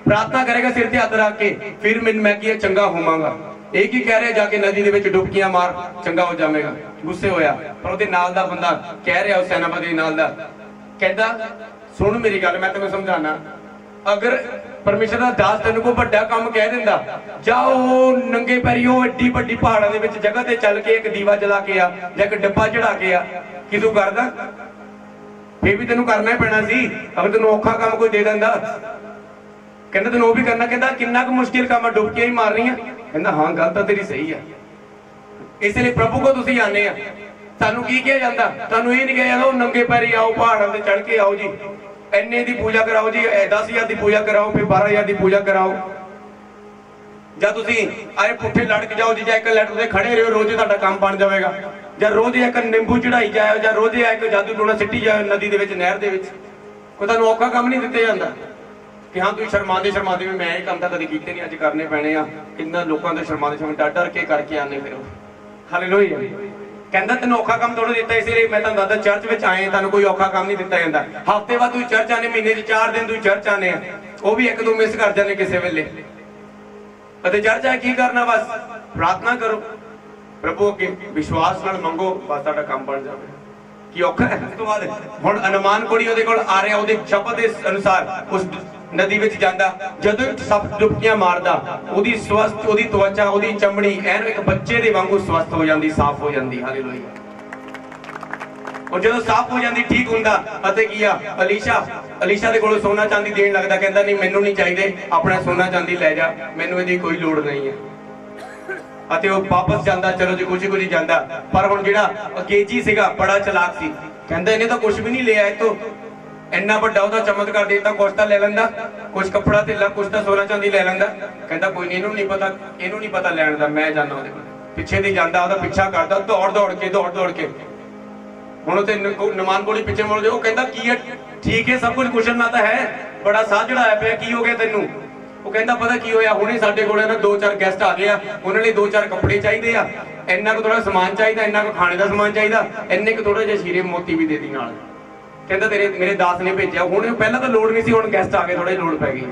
ਪ੍ਰਾਰਥਨਾ ਕਰੇਗਾ ਸਿਰ ਤੇ ਹੱਥ ਰੱਖ ਕੇ, ਫਿਰ ਮੈਂ ਕੀ ਚੰਗਾ ਹੋਵਾਂਗਾ। ਇਹ ਕੀ ਕਹਿ ਰਿਹਾ ਜਾ ਕੇ ਨਦੀ ਦੇ ਵਿੱਚ ਡੁਬਕੀਆਂ ਮਾਰ, ਚੰਗਾ ਹੋ ਜਾਵੇਗਾ। ਗੁੱਸੇ ਹੋਇਆ। ਪਰ ਉਹਦੇ ਨਾਲ ਦਾ ਬੰਦਾ ਕਹਿ ਰਿਹਾ, ਉਸ ਸੈਨਾਪਤੀ ਦੇ ਨਾਲ ਦਾ ਕਹਿੰਦਾ ਸੁਣ ਮੇਰੀ ਗੱਲ, ਮੈਂ ਤੈਨੂੰ ਸਮਝਾਣਾ। ਅਗਰ ਪਰਮੇਸ਼ਰ ਦਾ ਦਾਸ ਤੈਨੂੰ ਕੋਈ ਵੱਡਾ ਕੰਮ ਕਹਿ ਦਿੰਦਾ, ਜਾਓ ਨੰਗੇ ਪੈਰੀ ਉਹ ਏਡੀ ਵੱਡੀ ਪਹਾੜਾਂ ਦੇ ਵਿੱਚ ਜਗ੍ਹਾ ਤੇ ਚੱਲ ਕੇ ਇੱਕ ਦੀਵਾ ਜਲਾ ਕੇ ਆ ਜਾਂ ਇੱਕ ਡੱਬਾ ਚੜਾ ਕੇ ਆ, ਕੀ ਤੂੰ ਕਰਦਾ? ਫੇਰ ਵੀ ਤੈਨੂੰ ਕਰਨਾ ਹੀ ਪੈਣਾ ਸੀ। ਅਗਰ ਤੈਨੂੰ ਔਖਾ ਕੰਮ ਕੋਈ ਦੇ ਦਿੰਦਾ, ਕਹਿੰਦਾ ਤੈਨੂੰ ਉਹ ਵੀ ਕਰਨਾ। ਕਹਿੰਦਾ ਕਿੰਨਾ ਕੁ ਮੁਸ਼ਕਿਲ ਕੰਮ ਆ, ਡੁਬਕੀਆਂ ਹੀ ਮਾਰ ਰਹੀਆਂ। ਕਹਿੰਦਾ ਹਾਂ ਗੱਲ ਤਾਂ ਤੇਰੀ ਸਹੀ ਆ। ਇਸ ਲਈ ਪ੍ਰਭੂ ਕੋ ਤੁਸੀਂ ਆਨੇ ਆ, ਤੁਹਾਨੂੰ ਕੀ ਕਿਹਾ ਜਾਂਦਾ? ਤੁਹਾਨੂੰ ਇਹ ਨਹੀਂ ਕਿਹਾ ਜਾਂਦਾ ਉਹ ਨੰਗੇ ਪੈਰੀ ਆਓ, ਪਹਾੜਾਂ ਤੇ ਚੜ ਕੇ ਆਓ ਜੀ, ਇੰਨੇ ਦੀ ਪੂਜਾ ਕਰਾਓ ਜੀ, 10,000 ਦੀ ਪੂਜਾ ਕਰਾਓ, ਫਿਰ 12,000 ਦੀ ਪੂਜਾ ਕਰਾਓ, ਜਾਂ ਤੁਸੀਂ ਆਏ ਪੁੱਠੇ ਲੜ ਕੇ ਜਾਓ ਜੀ, ਜਾਂ ਇੱਕ ਲੈਟਰ ਤੇ ਖੜੇ ਰਹੋ, ਰੋਜ਼ ਤੁਹਾਡਾ ਕੰਮ ਬਣ ਜਾਵੇਗਾ, ਜਾਂ ਰੋਜ਼ ਇੱਕ ਨਿੰਬੂ ਚੜਾਈ ਜਾਓ, ਜਾਂ ਰੋਜ਼ ਇੱਕ ਜਾਦੂ ਟੂਣਾ ਸਿੱਟੀ ਜਾਓ ਨਦੀ ਦੇ ਵਿੱਚ, ਨਹਿਰ ਦੇ ਵਿੱਚ। ਕੋਈ ਤੁਹਾਨੂੰ ਔਖਾ ਕੰਮ ਨਹੀਂ ਦਿੱਤਾ ਜਾਂਦਾ ਕਿ ਹਾਂ ਤੁਸੀਂ ਸ਼ਰਮਾਉਂਦੇ ਸ਼ਰਮਾਉਂਦੇ ਵੀ ਮੈਂ ਇਹ ਕੰਮ ਤਾਂ ਕਦੇ ਕੀਤੇ ਨਹੀਂ, ਅੱਜ ਕਰਨੇ ਪੈਣੇ ਆ। ਕਿੰਨਾ ਲੋਕਾਂ ਦੇ ਸ਼ਰਮਾਉਂਦੇ ਡਰ ਡਰ ਕੇ ਕਰਕੇ ਆਨੇ ਫਿਰ ਉਹ। ਹਾਲੇਲੂਇਆ। ਕਹਿੰਦਾ ਤੈਨੂੰ ਔਖਾ ਕੰਮ ਥੋੜਾ ਦਿੱਤਾ, ਇਸ ਲਈ ਮੈਂ ਤੁਹਾਨੂੰ ਦੱਸਦਾ ਚਰਚ ਵਿੱਚ ਆਏ, ਤੁਹਾਨੂੰ ਕੋਈ ਔਖਾ ਕੰਮ ਨਹੀਂ ਦਿੱਤਾ ਜਾਂਦਾ। ਹਫ਼ਤੇ ਬਾਅਦ ਤੁਸੀਂ ਚਰਚ ਆਨੇ, ਮਹੀਨੇ 'ਚ 4 ਦਿਨ ਤੁਸੀਂ ਚਰਚ ਆਨੇ ਆ, ਉਹ ਵੀ 1-2 ਮਿਸ ਕਰ ਜਾਂਦੇ ਕਿਸੇ ਵੇਲੇ। ਅਤੇ ਚਰਚ ਆ ਕੀ ਕਰਨਾ? ਬਸ ਪ੍ਰਾਰਥਨਾ ਕਰੋ, ਪ੍ਰਭੂ ਅੱਗੇ ਵਿਸ਼ਵਾਸ ਨਾਲ ਮੰਗੋ, ਬਸ ਤੁਹਾਡਾ ਕੰਮ ਬਣ ਜਾਵੇ। ਕੀ ਔਖਾ ਹੈ? ਉਸ ਤੋਂ ਬਾਅਦ ਹੁਣ ਅਨੁਮਾਨ ਕੋੜੀ ਉਹਦੇ ਕੋਲ ਆ ਰਿਹਾ, ਉਹਦੇ ਸ਼ਬਦ ਦੇ ਅਨੁਸਾਰ ਉਸ ਨਦੀ ਵਿੱਚ ਜਾਂਦਾ। ਜਦੋਂ ਸਭ ਡੁਬਕੀਆਂ ਮਾਰਦਾ, ਉਹਦੀ ਸਵਸਥ, ਉਹਦੀ ਤਵਚਾ, ਉਹਦੀ ਚਮੜੀ ਐਨ ਇੱਕ ਬੱਚੇ ਦੇ ਵਾਂਗੂ ਸਵਸਥ ਹੋ ਜਾਂਦੀ, ਸਾਫ਼ ਹੋ ਜਾਂਦੀ। ਹਾਲੇਲੂਇਆ। ਉਹ ਜਦੋਂ ਸਾਫ਼ ਹੋ ਜਾਂਦੀ, ਠੀਕ ਹੁੰਦਾ, ਅਤੇ ਕੀ ਆ ਅਲੀਸ਼ਾ ਦੇ ਕੋਲੋਂ ਸੋਨਾ ਚਾਂਦੀ ਦੇਣ ਲੱਗਦਾ। ਕਹਿੰਦਾ ਨਹੀਂ ਮੈਨੂੰ ਨਹੀਂ ਚਾਹੀਦੇ, ਆਪਣਾ ਸੋਨਾ ਚਾਂਦੀ ਲੈ ਜਾ, ਮੈਨੂੰ ਇਹਦੀ ਕੋਈ ਲੋੜ ਨਹੀਂ ਹੈ। ਅਤੇ ਉਹ ਵਾਪਸ ਜਾਂਦਾ, ਚਲੋ ਜੀ ਕੁਝ ਜਾਂਦਾ। ਪਰ ਹੁਣ ਜਿਹੜਾ ਅਕੇਜੀ ਸੀਗਾ ਬੜਾ ਚਲਾਕ ਸੀ, ਕਹਿੰਦਾ ਇਹਨੇ ਤਾਂ ਕੁਝ ਵੀ ਨਹੀਂ ਲਿਆ, ਇਹ ਤੋਂ ਇੰਨਾ ਵੱਡਾ ਉਹਦਾ ਚਮਤਕਾਰ ਦੇਤਾ, ਕੁਛ ਤਾਂ ਲੈ ਲੈਂਦਾ, ਕੁਛ ਕੱਪੜਾ ਧੇਲਾ, ਕੁਛ ਤਾਂ ਸੋਨਾ ਚਾਂਦੀ ਲੈ ਲੈਂਦਾ। ਕਹਿੰਦਾ ਕੋਈ ਨਹੀਂ, ਇਹਨੂੰ ਨਹੀਂ ਪਤਾ ਲੈਣ ਦਾ, ਮੈਂ ਜਾਣਾ ਉਹਦੇ ਕੋਲ। ਪਿੱਛੇ ਦੀ ਜਾਂਦਾ, ਉਹਦਾ ਪਿੱਛਾ ਕਰਦਾ, ਦੌੜ ਦੌੜ ਕੇ ਹੁਣ ਉਹ ਤੇ ਨਮਾਨ ਕੋਲੀ ਪਿੱਛੇ ਮੁੜਦੇ। ਉਹ ਕਹਿੰਦਾ ਕੀ ਹੈ? ਠੀਕ ਹੈ, ਸਭ ਕੁਝ ਕੁਸ਼ਲ ਨਾ ਤਾਂ ਹੈ, ਬੜਾ ਸਾਹ ਚੜਾਇਆ ਪਿਆ, ਕੀ ਹੋ ਗਿਆ ਤੈਨੂੰ? ਉਹ ਕਹਿੰਦਾ ਪਤਾ ਕੀ ਹੋਇਆ, ਹੁਣੇ ਸਾਡੇ ਕੋਲ ਨਾ 2-4 ਗੈਸਟ ਆ ਗਏ ਆ, ਉਹਨਾਂ ਲਈ 2-4 ਕੱਪੜੇ ਚਾਹੀਦੇ ਆ, ਇੰਨਾ ਕੁ ਥੋੜਾ ਸਮਾਨ ਚਾਹੀਦਾ, ਇੰਨਾ ਕੁ ਖਾਣੇ ਦਾ ਸਮਾਨ ਚਾਹੀਦਾ, ਇੰਨੇ ਕੁ ਥੋੜਾ ਜਿਹਾ ਹੀਰੇ ਮੋਤੀ ਵੀ ਦੇ ਦੀ ਨਾਲ। ਕਹਿੰਦਾ ਮੇਰੇ ਦਾਸ ਨੇ ਭੇਜਿਆ, ਹੁਣ ਪਹਿਲਾਂ ਤਾਂ ਲੋੜ ਨਹੀਂ ਸੀ, ਹੁਣ ਗੈਸਟ ਆ ਗਏ, ਥੋੜੀ ਲੋੜ ਪੈ ਗਈ।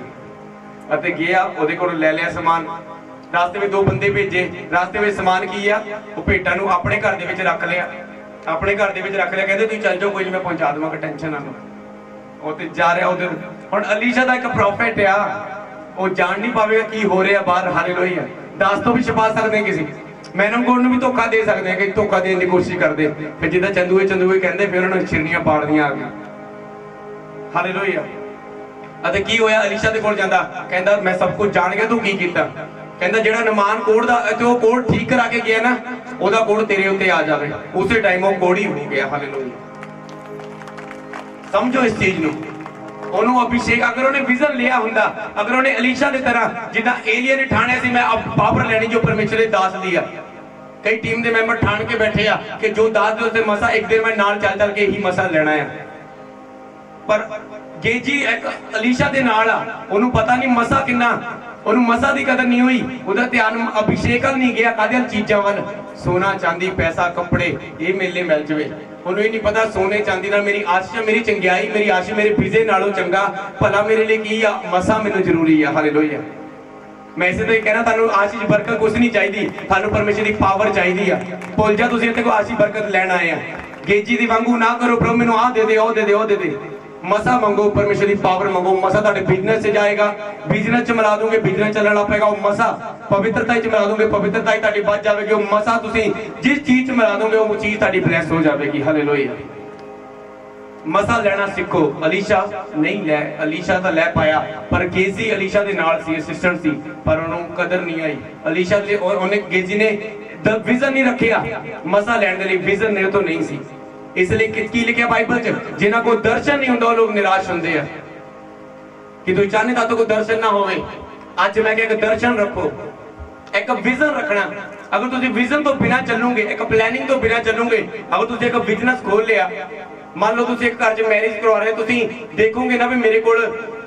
ਅਤੇ ਗਿਆ, ਉਹਦੇ ਕੋਲ ਲੈ ਲਿਆ ਸਮਾਨ। ਰਾਸਤੇ ਵਿੱਚ 2 ਬੰਦੇ ਭੇਜੇ, ਰਾਸਤੇ ਵਿੱਚ ਸਮਾਨ ਕੀ ਆ, ਉਹ ਭੇਟਾਂ ਨੂੰ ਆਪਣੇ ਘਰ ਦੇ ਵਿੱਚ ਰੱਖ ਲਿਆ, ਕਹਿੰਦੇ ਤੁਸੀਂ ਚੱਲ ਜਾਓ, ਕੋਈ ਨਹੀਂ ਮੈਂ ਪਹੁੰਚਾ ਦੇਵਾਂਗਾ, ਟੈਨਸ਼ਨ ਨਾ ਲਓ। ਉਹ ਤੇ ਜਾ ਰਿਹਾ ਉਧਰ। ਹੁਣ ਅਲੀਸ਼ਾ ਦਾ ਇੱਕ ਪ੍ਰੋਫੈਟ ਆ, ਉਹ ਜਾਣ ਨਹੀਂ ਪਾਵੇਗਾ ਕੀ ਹੋ ਰਿਹਾ ਬਾਹਰ। ਹਾਲੇਲੂਇਆ। ਦਾਸ ਤੋਂ ਵੀ ਛੁਪਾ ਸਕਦੇ ਕਿਸੇ, ਮੈਨਮ ਕੋਲ ਨੂੰ ਵੀ ਧੋਖਾ ਦੇ ਸਕਦੇ ਆ, ਕਿ ਧੋਖਾ ਦੇਣ ਦੀ ਕੋਸ਼ਿਸ਼ ਕਰਦੇ, ਫਿਰ ਜਿੱਦਾਂ ਚੰਦੂਏ ਕਹਿੰਦੇ, ਫਿਰ ਉਹਨਾਂ ਨੂੰ ਛਿਰਨੀਆਂ ਪਾੜਦੀਆਂ ਆ ਗਈਆਂ। ਹਾਲੇਲੂਇਆ। ਅਤੇ ਕੀ ਹੋਇਆ? ਅਲੀਸ਼ਾ ਦੇ ਕੋਲ ਜਾਂਦਾ, ਕਹਿੰਦਾ ਮੈਂ ਸਭ ਕੁਝ ਜਾਣ ਗਿਆ, ਤੂੰ ਕੀ ਕੀਤਾ? ਕਹਿੰਦਾ ਜਿਹੜਾ ਨਮਾਨ ਕੋੜ ਦਾ ਤੇ ਉਹ ਕੋੜ ਠੀਕ ਕਰਾ ਕੇ ਗਿਆ ਨਾ, ਉਹਦਾ ਕੋੜ ਤੇਰੇ ਉੱਤੇ ਆ ਜਾਵੇ। ਉਸੇ ਟਾਈਮ ਉਹ ਕੋੜ ਹੀ ਹੋ ਗਿਆ। ਹਾਲੇਲੂਇਆ। ਸਮਝੋ ਇਸ ਚੀਜ਼ ਨੂੰ। ਉਹਨੂੰ ਅਭਿਸ਼ੇਕ, ਅਗਰ ਉਹਨੇ ਵਿਜ਼ਨ ਲਿਆ ਹੁੰਦਾ, ਅਗਰ ਉਹਨੇ ਅਲੀਸ਼ਾ ਦੀ ਤਰ੍ਹਾਂ ਜਿੱਦਾਂ ਏਲੀਆ ਨੇ ਠਾਣਿਆ ਸੀ ਮੈਂ ਪਾਵਰ ਲੈਣੀ ਜੋ ਪਰਮੇਸ਼ਰ ਦੇ ਦਾਸ ਦੀ ਆ, ਕਈ ਟੀਮ ਦੇ ਮੈਂਬਰ ਠਾਣ ਕੇ ਬੈਠੇ ਆ ਕਿ ਜੋ ਦਾਸ ਦੇ ਉੱਤੇ ਮਸਾ ਇੱਕ ਦਿਨ ਮੈਂ ਨਾਲ ਚੱਲ ਕੇ ਹੀ ਮਸਾ ਲੈਣਾ ਆ। ਪਰ ਗੇਜੀ ਇੱਕ ਅਲੀਸ਼ਾ ਦੇ ਨਾਲ ਆ, ਉਹਨੂੰ ਪਤਾ ਨਹੀਂ ਮਸਾ ਕਿੰਨਾ, ਉਹਨੂੰ ਮਸਾ ਦੀ ਕਦਰ ਨਹੀਂ ਹੋਈ, ਉਹਦਾ ਧਿਆਨ ਅਭਿਸ਼ੇਕ ਵੱਲ ਨਹੀਂ ਗਿਆ, ਕਾਹਦੀਆਂ ਚੀਜ਼ਾਂ ਵੱਲ, ਸੋਨਾ ਚਾਂਦੀ ਪੈਸਾ ਕੱਪੜੇ ਇਹ ਮੇਲੇ ਮਿਲ ਜਵੇ। ਉਹਨੂੰ ਇਹ ਨਹੀਂ ਪਤਾ ਸੋਨੇ ਚਾਂਦੀ ਨਾਲ ਮੇਰੀ ਆਸ਼ਾ, ਮੇਰੀ ਚੰਗਿਆਈ, ਮੇਰੀ ਆਸ਼ਾ ਮੇਰੇ ਵੀਜ਼ੇ ਨਾਲੋਂ ਚੰਗਾ ਭਲਾ ਮੇਰੇ ਲਈ ਕੀ ਆ, ਮਸਾ ਮੈਨੂੰ ਜ਼ਰੂਰੀ ਆ। ਹਾਲੇਲੂਇਆ। ਮੈਂ ਇਸੇ ਤੋਂ ਹੀ ਕਹਿਣਾ, ਤੁਹਾਨੂੰ ਆਸ਼ੀਸ਼ ਬਰਕਤ ਕੁਝ ਨਹੀਂ ਚਾਹੀਦੀ, ਤੁਹਾਨੂੰ ਪਰਮੇਸ਼ਰ ਦੀ ਪਾਵਰ ਚਾਹੀਦੀ ਆ। ਭੁੱਲ ਜਾ ਤੁਸੀਂ ਇੱਥੇ ਕੋਈ ਆਸ਼ੀਸ਼ ਬਰਕਤ ਲੈਣ ਆਏ ਆ। ਗੇਜੀ ਦੀ ਵਾਂਗੂ ਨਾ ਕਰੋ, ਪ੍ਰਭੂ ਮੈਨੂੰ ਆਹ ਦੇ ਦੇ, ਉਹ ਦੇ ਦੇ, ਉਹ ਦੇ ਦੇ। ਮਸਾ ਮੰਗੋ, ਪਰਮੇਸ਼ਰ ਦੀ ਪਾਵਰ ਮੰਗੋ। ਮਸਾ ਤੁਹਾਡੇ ਬਿਜ਼ਨਸ 'ਚ ਜਾਏਗਾ, ਬਿਜ਼ਨਸ 'ਚ ਮਿਲਾ ਦੂੰਗੇ, ਬਿਜ਼ਨਸ ਚੱਲਣ ਲੱਗ ਪਏਗਾ। ਉਹ ਮਸਾ ਪਵਿੱਤਰਤਾ 'ਚ ਮਿਲਾ ਦੂੰਗੇ, ਪਵਿੱਤਰਤਾ ਹੀ ਤੁਹਾਡੀ ਵੱਧ ਜਾਵੇਗੀ। ਉਹ ਮਸਾ ਤੁਸੀਂ ਜਿਸ ਚੀਜ਼ 'ਚ ਮਿਲਾ ਦੂੰਗੇ, ਉਹ ਚੀਜ਼ ਤੁਹਾਡੀ ਬਲੈਸ ਹੋ ਜਾਵੇਗੀ। ਹਾਲੇਲੂਇਆ। ਮਸਾ ਲੈਣਾ ਸਿੱਖੋ। ਅਲੀਸ਼ਾ ਨਹੀਂ ਲੈ, ਅਲੀਸ਼ਾ ਤਾਂ ਲੈ ਪਾਇਆ, ਪਰ ਗੇਜੀ ਅਲੀਸ਼ਾ ਦੇ ਨਾਲ ਸੀ, ਅਸਿਸਟੈਂਟ ਸੀ, ਪਰ ਉਹਨੂੰ ਕਦਰ ਨਹੀਂ ਆਈ। ਅਲੀਸ਼ਾ ਤੇ ਉਹਨੇ ਗੇਜੀ ਨੇ ਵਿਜ਼ਨ ਨਹੀਂ ਰੱਖਿਆ ਮਸਾ ਲੈਣ ਦੇ ਲਈ, ਵਿਜ਼ਨ ਨੇ ਤੋਂ ਨਹੀਂ ਸੀ। इसलिए की लिखा बाइबल च, जिन्हां को दर्शन नहीं हुंदा लोग निराश हुंदे आ कि तुसीं चाहते तां कोई दर्शन ना होवे। अज मैं कहा एक दर्शन रखो, एक विजन रखना। अगर तुसीं विजन तो बिना चलोगे, एक प्लैनिंग तो बिना चलोगे, अगर तुसीं एक बिजनेस खोल लिया, मान लो तुसीं एक घर च मैरिज करवा रहे, तुसीं देखोगे ना भी मेरे कोल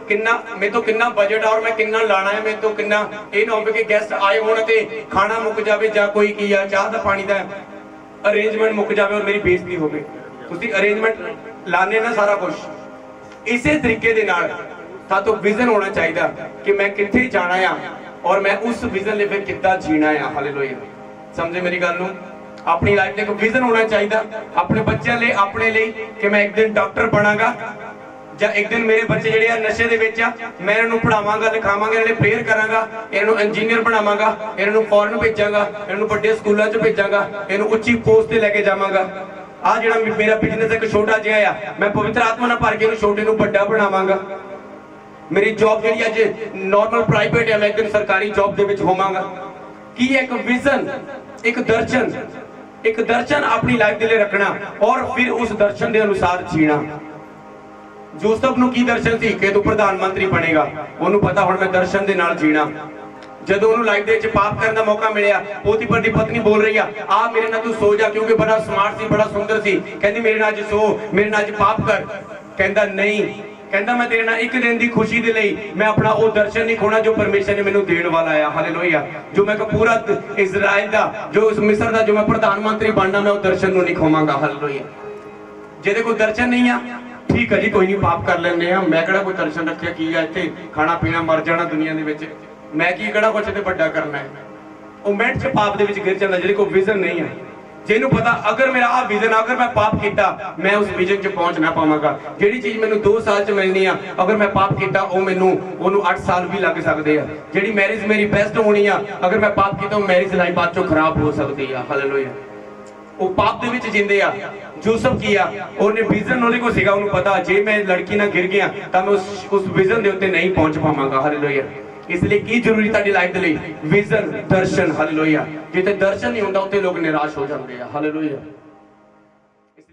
किन्ना, मेरे तो किन्ना बजट है और मैं किन्ना लाना है, मेरे तो किन्ना, ये ना हो कि गेस्ट आए होने ते खाना मुक जाए या कोई की आ चाह दा पानी दा अरेंजमेंट मुक जाए और मेरी बेइज्जती होवे। तुसीं अरेंजमेंट लाने ना सारा कुछ इसे तरीके दे नाल तो विजन होना चाहिए कि मैं कित्थे जाना है और मैं उस विजन ले फिर किद्दां जीना है। हालेलुया, समझे मेरी गल नूं? अपनी लाइफ में एक विजन होना चाहिए अपने बच्चों लिए, अपने लिए कि मैं एक दिन डॉक्टर बनागा या एक दिन मेरे बच्चे जिहड़े आ नशे दे विच आ, मैं इन्हां नूं पढ़ावांगा, लिखावांगा, इन्हां नूं प्रेयर करांगा, इन्हां नूं इंजीनियर बनावांगा, इन्हां नूं फॉरेन भेजांगा, इन्हां नूं वड्डे स्कूलां च भेजांगा, इन्हां नूं उच्ची पोस्ट ते लेके जावांगा। आ जिहड़ा मेरा बिजनेस एक छोटा जिहा आ, मैं पवित्र आत्मा नाल भर के इहनूं छोटे नूं वड्डा बनावांगा। मेरी जॉब जी अज नॉर्मल प्राइवेट है, मैं एक दिन सरकारी जॉब दे विच होवांगा। की एक विजन, एक दर्शन अपनी लाइफ के लिए रखना और फिर उस दर्शन के अनुसार जीना। यूसुफ नूं की दर्शन सी कि तू प्रधानमंत्री बनेगा, उन्होंने पता हुण मैं दर्शन दे नाल जीना। जदों उन्होंने लाइफ दे विच पाप करने का मौका मिलिया, पोतीफर दी पत्नी बोल रही आ मेरे नाल तू सो जा, क्योंकि बड़ा स्मार्ट सी, बड़ा सुंदर सी, कहंदी मेरे नाल अज सो, मेरे नाल अज पाप कर। कहंदा नहीं, कहंदा मैं तेरे नाल एक दिन की खुशी दे लई मैं अपना वो दर्शन नहीं खोना जो परमेश्वर ने मैनू देण वाला है। हालेलुया, जो मैं पूरा इजराइल दा, जो उस मिस्र दा, जो मैं प्रधानमंत्री बनना, मैं वो दर्शन नूं नहीं खोवांगा। हालेलुया, जेदे कोई दर्शन नहीं आ, ठीक है जी, कोई नहीं, पाप कर लेने आ, मैं किहड़ा कोई दर्शन रखिया, की है इत्थे खाना पीना, मर जाना दुनिया दे विच, मैं की किहड़ा कुछ ते वड्डा करना है। वो मिनट च पाप दे विच गिर जांदा जिहदे कोई विजन नहीं है, जिन्हों पता अगर मेरा आ विजन, अगर मैं पाप किया मैं उस विजन च पहुंच ना पावांगा। जिहड़ी चीज मैनू 2 साल च मिलनी आ, अगर मैं पाप किया वो मैनू ओनू 8 साल भी लग सकते हैं। जिहड़ी मैरिज मेरी बेस्ट होनी आ, अगर मैं पाप किया मैरिज लाइफ बाद चों खराब हो सकती है। हालेलुया, वो पाप दे विच जिंदे आ। यूसुफ किया, उन्हें विजन उन्हें को सीगा, उन्हें पता जे मैं लड़की ना गिर गया तो मैं उस विजन के उत्ते नहीं पहुंच पावांगा। हालेलुया, इसलिए की जरूरी ताड़ी लाइफ दे लई विजन, दर्शन। हालेलुया, जिथे दर्शन नहीं होंदा उत्ते लोग निराश हो जाते हैं। हालेलुया।